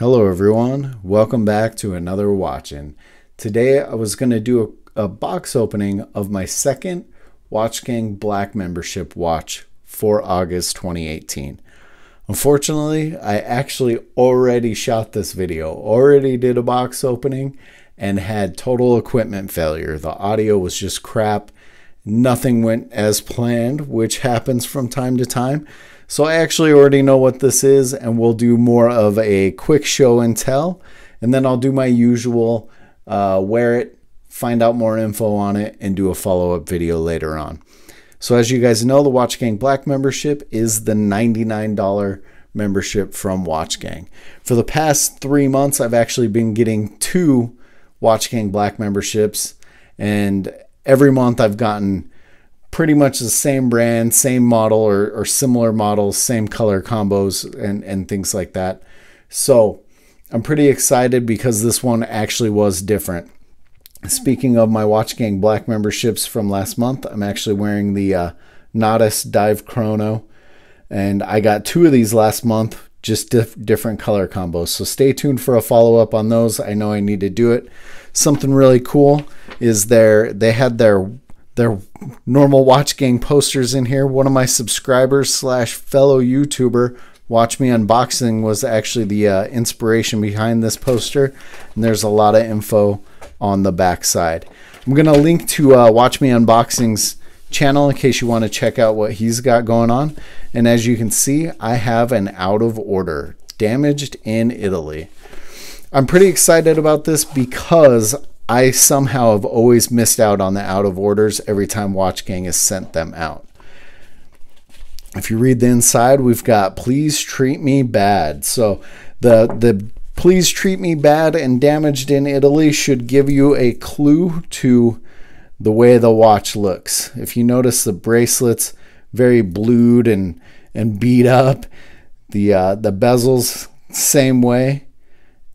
Hello everyone, welcome back to another Watchin. Today I was going to do a box opening of my second Watchgang Black Membership watch for August 2018. Unfortunately, I actually already shot this video, already did a box opening, and had total equipment failure. The audio was just crap. Nothing went as planned, which happens from time to time. So I actually already know what this is, and we'll do more of a quick show and tell. And then I'll do my usual wear it, find out more info on it, and do a follow-up video later on. So as you guys know, the Watchgang Black membership is the $99 membership from Watchgang. For the past 3 months, I've actually been getting 2 Watchgang Black memberships, and every month I've gotten pretty much the same brand, same model or similar models, same color combos and things like that. So I'm pretty excited because this one actually was different. Speaking of my Watchgang Black memberships from last month, I'm actually wearing the Nodus Dive Chrono, and I got 2 of these last month, just different color combos. So stay tuned for a follow-up on those. I know I need to do it. Something really cool is they had their normal Watchgang posters in here. One of my subscribers slash fellow YouTuber, Watch Me Unboxing, was actually the inspiration behind this poster, and there's a lot of info on the back side. I'm going to link to Watch Me Unboxing's channel in case you want to check out what he's got going on. And as you can see, I have an out of order, damaged in Italy. I'm pretty excited about this because I somehow have always missed out on the out of orders every time Watchgang has sent them out. If you read the inside, we've got please treat me bad. So the please treat me bad and damaged in Italy should give you a clue to the way the watch looks. If you notice, the bracelet's very blued and beat up. The bezels same way,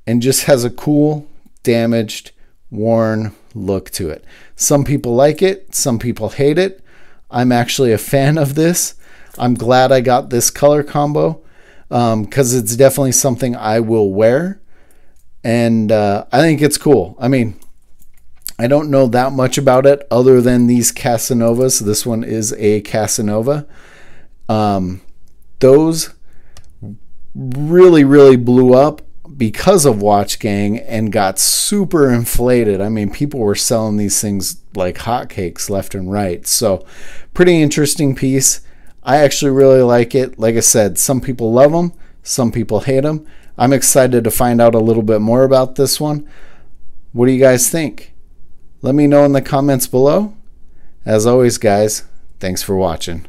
and just has a cool damaged worn look to it. Some people like it, some people hate it. I'm actually a fan of this. I'm glad I got this color combo because it's definitely something I will wear, and I think it's cool. I mean, I don't know that much about it other than these Casanovas. This one is a Casanova. Those really blew up because of Watchgang and got super inflated. I mean, people were selling these things like hotcakes left and right. So pretty interesting piece. I actually really like it. Like I said, some people love them, some people hate them. I'm excited to find out a little bit more about this one. What do you guys think? Let me know in the comments below. As always, guys, thanks for watching.